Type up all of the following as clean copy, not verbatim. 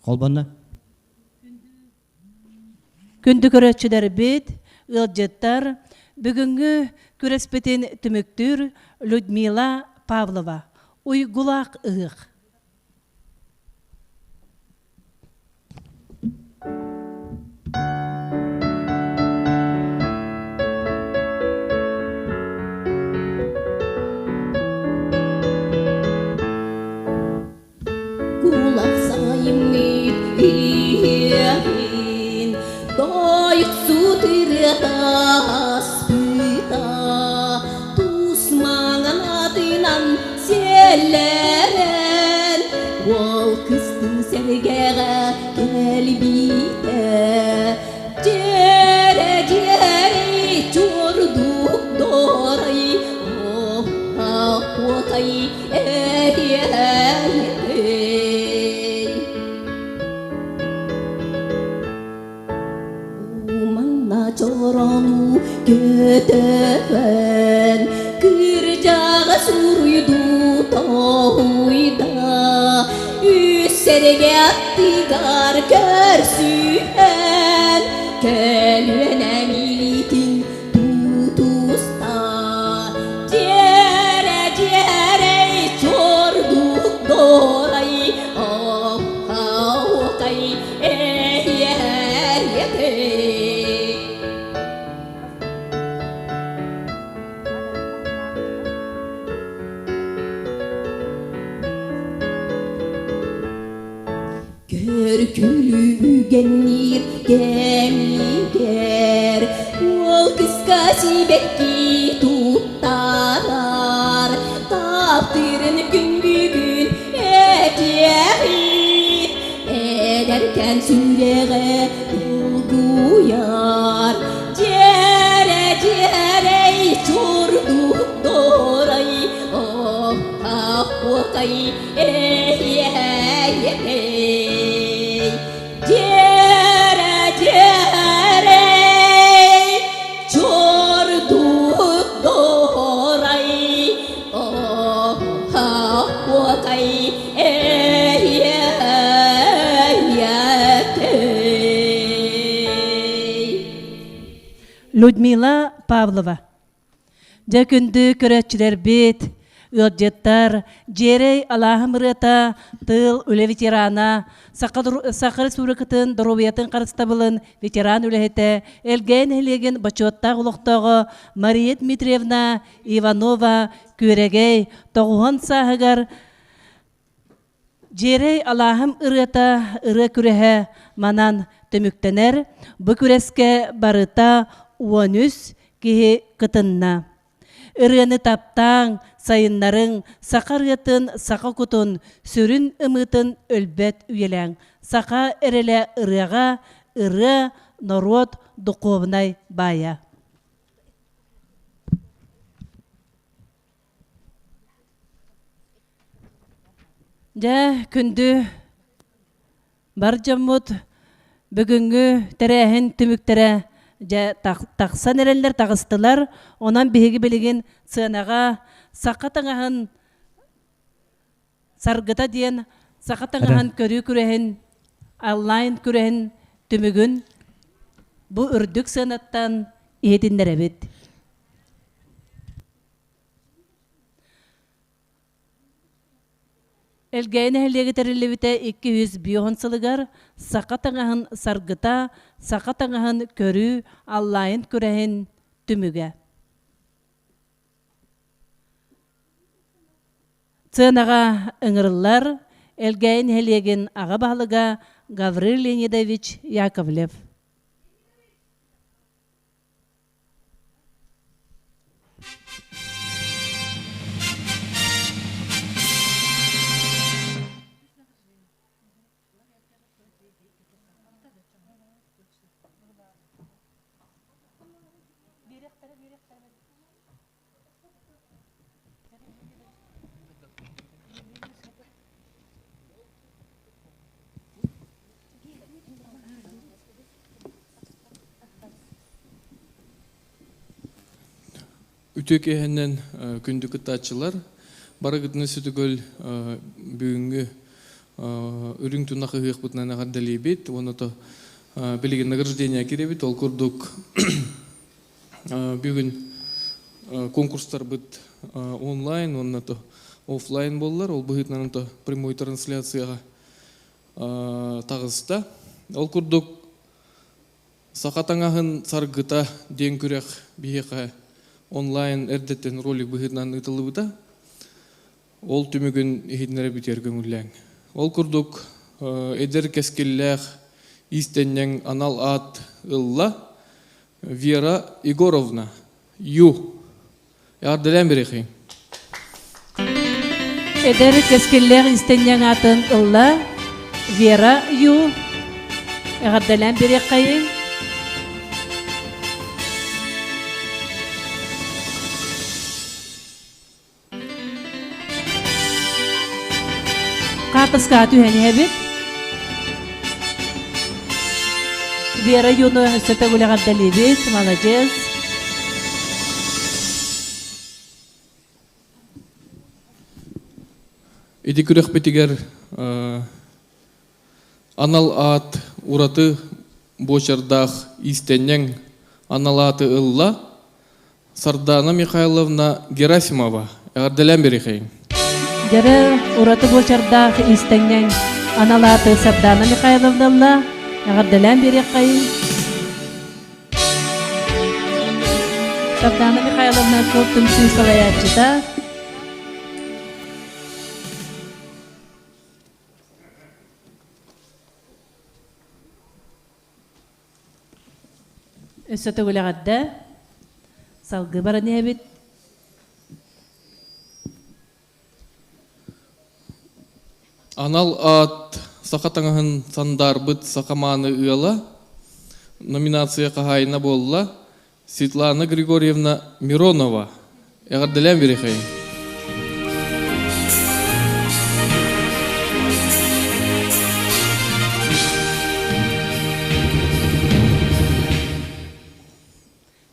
Kolbanda. Күнді көрәтшілер бет, ылжеттар, бүгінгі күреспетін түміктір Людмила Павлова. Уйгулақ ұғық. Kulak sayımı iyin Doyuk su tırtas pita Tusmangan atınan selleren Ol kıstın sergere gelbite Cere cere çorduk dorayı Oh ah otayı Çoronu götüren Kırcağı suruydu toğuyda Üsserge attıgar körsühen Kelüene militin tutusta Cere cere çorduk dorayı Oh ah okayı Körkülü genir gemiger Ol kıskası bekki tuttarar Taptırın gün bugün etiyeri Ederken sürege dolguyar Cere cere çorduk dorayı Oh ah okayı Cere cere çorduk dorayı Oh ah okayı Людмила Павлова. Жакүнді көрәтчілер бет, ылжеттар, жерей Аллахымырыта, тыл үлі ветерана, сақыр сурықытын, дұробиятын қарыстабылын ветеран үліхеті, әлген әлеген бачуаттақ ұлықтағы Мария Дмитриевна Иванова көрегей, тоғуын сағығар, жерей Аллахым ырыта, ыры күрәхе манан төміктенер, бұ күреске барыта уонүс кихи кытынна. Ырыны таптаң, сайыннарың, сақар етін, сақа күтін, сүрін ымытын өлбет үйеләң. Сақа әрелі ырыға, ыры, народ, дұқовнай бая. Жа күнді бар жаммут бүгінгі тәрәхін түміктері тақсан әрелер тағыстылар, онан бейгі білеген сынаға сақатаңағын сарғыта дейін сақатаңағын көрі күрехін, онлайн күрехін түмігін бұ үрдік сынаттан ехетіндер әбет. Әлгәйін әлегі тәрілі 200 бионсылығар сақатаңағын сарғыта, сақатаңағын көрі, аллайын көрәхін түміге. Цынаға ыңырылар, әлгәйін әлеген аға бағылыға Гаврил Леонидович Яковлев. Ütök ehenden kündük ıttatçılar, baragıtını sütügöl büyüngü үрүң тунах ыгык бутнана гаддалибит, оны то билеген награждение керебит, ол курдук бүгүн конкурстар бит онлайн, оны то офлайн боллар, ол быгытнан то прямой трансляцияга тагыста. Ол курдук сакатаңахын саргыта ден күрек бихека онлайн эрдеттен ролик быгытнан ытылыбыта. Ол түмүгүн ихиднере битер көңүлләң. Ол курдук эдер кескиллэх истеннен анал ат ылла Вера Егоровна Ю. Ярдылан берехи. Эдер кескиллер истеннен атын ылла Вера Ю. Ярдылан берехи. Картаска түһәне бит. Вера Юно сөтөгүлө гаддалибит, молодец. Эди күрек битигер анал ат ураты бочардах истеннен анал аты ылла Сардана Михайловна Герасимова. Ярдылан берехи. Дәрі ураты бочардақ истеннен аналаты Сардана Михайловна ағардылан берек қайын. Сардана Михайловна көптің сүйсалаятчыда. Өсөті өліғадда салғы бары не бит. Анал ат сақатаңағын сандар бұт сақаманы ұяла номинация қағайына болла Светлана Григорьевна Миронова. Яғардылан берехай.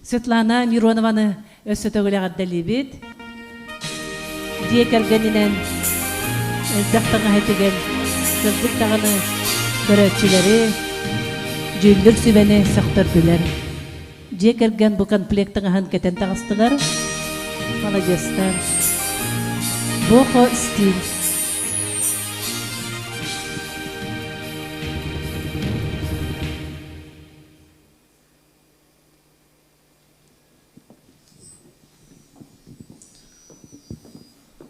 Светлана Миронованы өсөті өліғаддалі бит. Декергенінен Дақтаңа хәтеген кыздык тағаны көрәтчілері жүйілдір сүбәне сақтар бүлер. Жекерген бұл комплектіңа хан кәтен тағыстылар. Молодестар. Бохо стиль.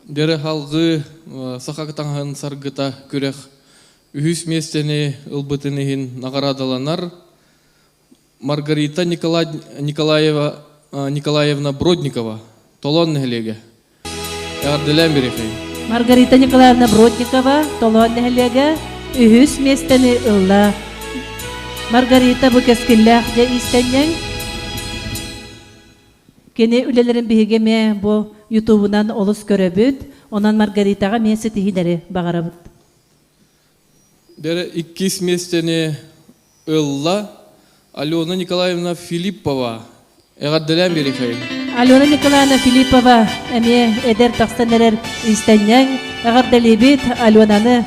Дәрі халғы сақақтаңғын сарғыта көрек үйіс местені ұлбытынығын нағарадаланар Маргарита Николаевна Бродникова. Толон нәхілеге. Яғардылан берехай. Маргарита Николаевна Бродникова, толон нәхілеге үйіс местені ұлла. Маргарита бұл кәскілләқ де истеннен. Кені үлелерін бігеме бұл YouTube'undan olus göröbüt, ondan Margarita'ga mesi tihideri bağırabıt. Dere ikkis местени ылла Алена Николаевна Филиппова. Яғардылан берехай. Алена Николаевна Филиппова әме эдер тақстанерер истеннен яғардалибит Аленаны.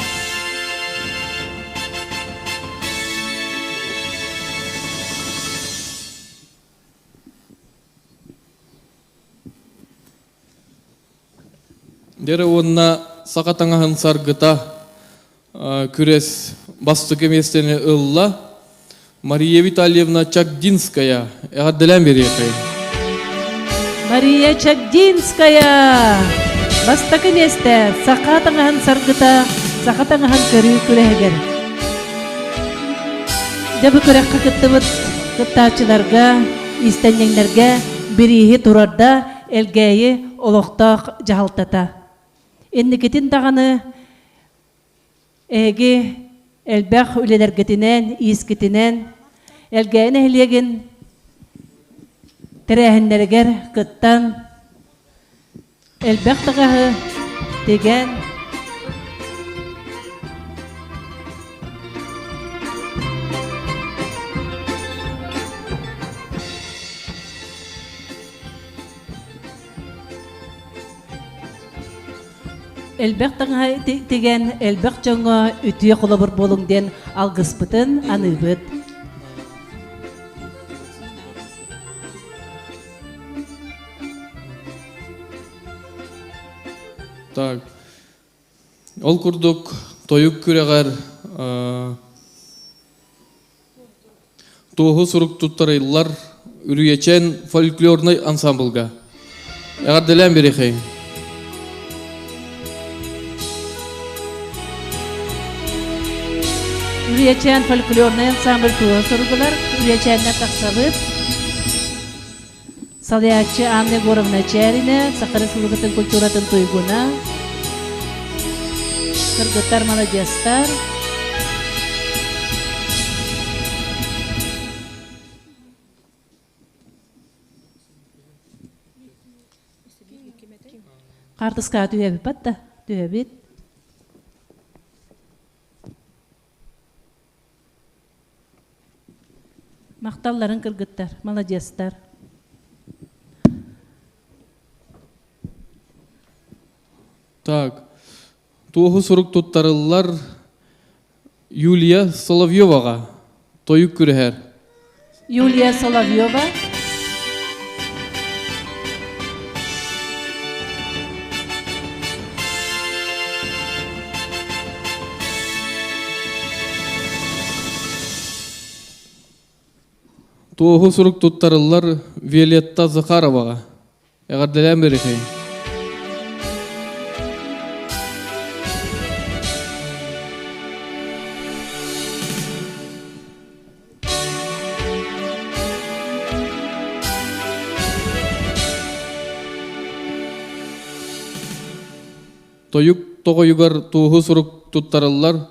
Дәрі онына сақатаңағын сарғыта күрес бастық еместені ылла Мария Витальевна Чагдинская. Яғардылан берехай. Мария Чагдинская бастық еместі сақатаңағын сарғыта, сақатаңағын көрі күрегер. Дәбі көрек қақытты қыттачыларға, истеннеңлерге бірігі тұрарда әлгәйі олықтақ жағалтата. Энникетин тағаны әге әлбәқ үлелергетінен, искетінен, әлгәйін әлеген тәрәхінлергер қыттан әлбәқ тағағы деген Элбек таңа теген элбек жоңа үтüе қолабыр болуңден алгыспытын аныбыт. Так. Ол курдук тоюк күрегер тоғы сурук туттарылар үрüyечен фольклорный ансамблга. Ягар делен берехей. Үрüyечен фольклорный ансамбль туы сұрғылар, үрüyеченне тақсабыт. Салиячы Анна Егоровна Чәріне, Сақары Сылғытын культуратын туйгуна. Кыргыттар молодецтар. Қартысқа түйәбі батта, түйәбіт. Мақталларын кыргыттар, молодецтар. Так. Тоғы сурук туттарылар Юлия Соловьеваға тоюк күрегер. Юлия Соловьева. Тоғы сурук туттарылар Виолетта Захароваға. Ягар делен берехей. Тоюк тоғойугар тоғы сурук туттарылар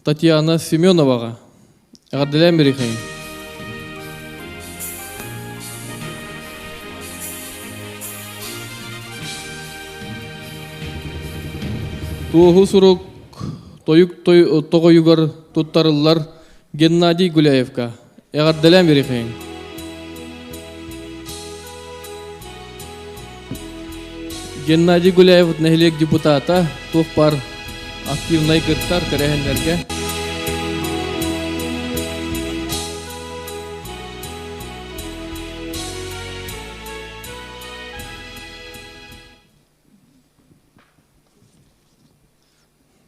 Татьяна Семеноваға. Ягар делен берехей. Тоғы сурук тоюк тоғойугар туттарылар Геннадий Гуляевка. Ягар делен берехей. Геннадий Гуляев нәһилек депутата тух пар активнай кырттар кәрәһеннәргә.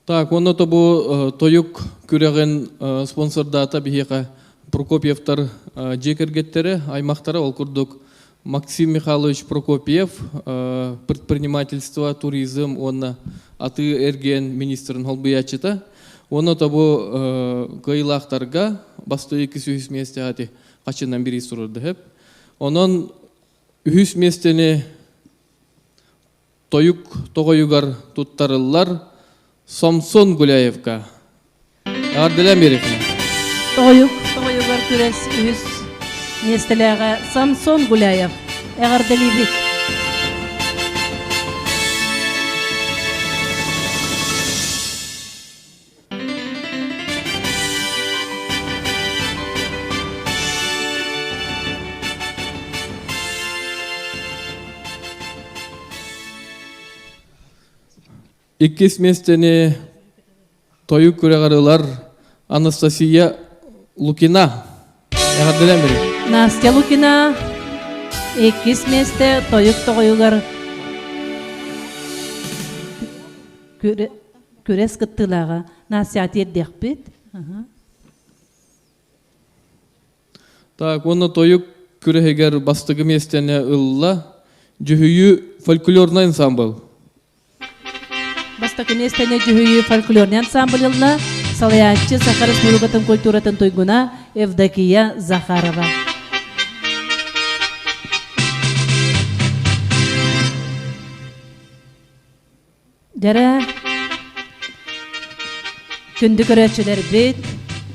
Так, оны то бу тоюк күрәген спонсордата бихека Прокопьевтар жекергеттері аймақтары ол курдук Максим Михайлович Прокопьев, предпринимательство, туризм, он аты эрген министрын холбуячыта. Оны табу кыйлақтарға басты 200 месте ати қачынан бері сұрырды хеп. Онын 100 местені тоюк тоғойугар туттарылар Самсон Гуляевка. Ардылан берекен. Тоғойугар күрес 100 местеләгә Самсон Гуляев. Әгәрдәлибик. Иккис местени тоюк күрәгәреләр Анастасия Лукина. Ягъдәлән бери. Настя Лукина. Иккис месте тоюк тоғойугар күрес кыттылага насият етдекпит. Так, оны тоюк күрәгәр бастыгы местене ылла жүһүйү фольклорный ансамбль. Бастакы местене жүһүйү фольклорный ансамбльлы Салаячы Сахара Республикатын культуратын туйгуна Евдокия Захарова. Жара күнді көрәтшілер бет,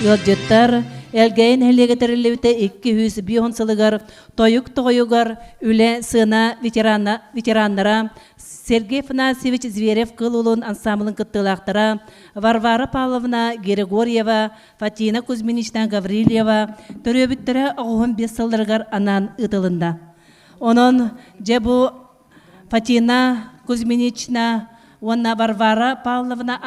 йоджеттар, әлгейін әлегетеріліуті 200 сылығар, тойук тоғыюғар, үлі сына ветераннара, Сергей Фанасьевич Зверев кылулун ансамблын кыттылақтара, Варвара Павловна Григорьева, Фатина Кузьминична Гаврильева, төрөбіттері 15 сылдырғар анан ытылында. Онын жебу Фатина Кузьминична Онна Варвара Павловна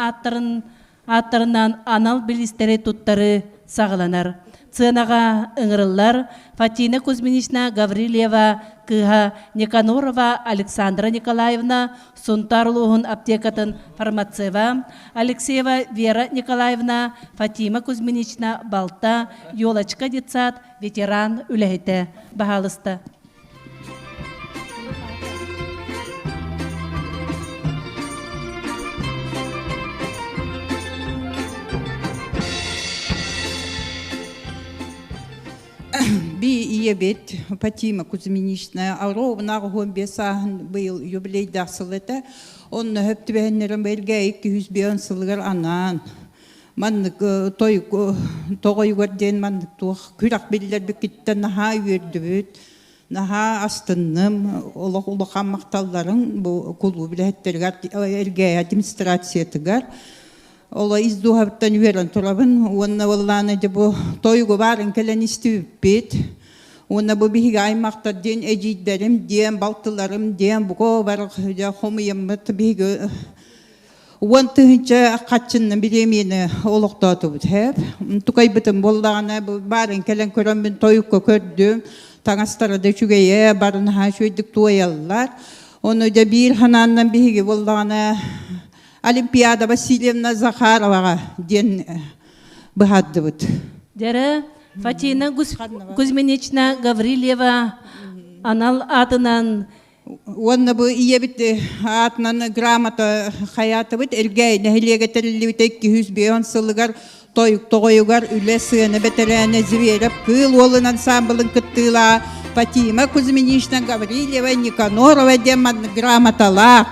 аттарынан анал билистері туттары сағыланар. Ценаға ыңырылар Фатина Кузьминична Гаврилева, Кыха Никанорова Александра Николаевна, Сунтарлуғын аптекатын Фармацева, Алексеева Вера Николаевна, Фатима Кузьминична Балта, Йолочка детсат, ветеран үләйті. Бағалысты. Би иебет Фатима Кузьминична Ауровна бесаһын быйыл юбилейда сылыта. Он хөптүбәннәрен бергә 200 сылгыр анан. Ман той тогой көрден ман күрәк билләр бикиттен наһа йөрдүбүт. Наһа астынным улы макталларын бу клуб билеттергә элгә администрациятыгар. Ола издухаптан верен турабын, онна валланы дебу тойгу барын келен истүппет. Онна бу биһиге аймактар ден эжиддерим, ден балтыларым, ден буго бар хомыйыммыт биһиге уантыгынча катчынны билемени олуктатып хеп. Тукай битим боллагана барын келен көрөмүн тойукка көрдүм. Таңастары да чүгeye барын ха шөйдүк тояллар. Оны да бир ханандан биһиге боллагана Олимпиада Васильевна Захарова ден бахаддыбыт. Дәрі Фатина Кузьминична Гаврилева анал атынан Онна бу иебит атынан грамота хаятыбыт элгей нәһилеге терилибит 200 сылыгар тойук тогоюгар үлесыны бетерәне звереп кыл олын ансамблын кыттыла Фатима Кузьминична Гаврилева Никанорова ден грамоталар.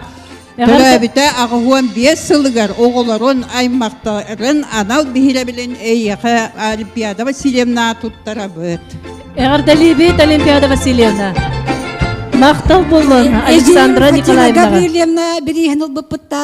Төрәбите ағуан 5 сылыгар оғыларын аймақтарын анал бихиле білін әйеқі Олимпиада Васильевна туттара бұд. Әғардали бет Олимпиада Васильевна. Мақтал болын Александра Николаевна. Гаврилевна бірейін ұл бұппытта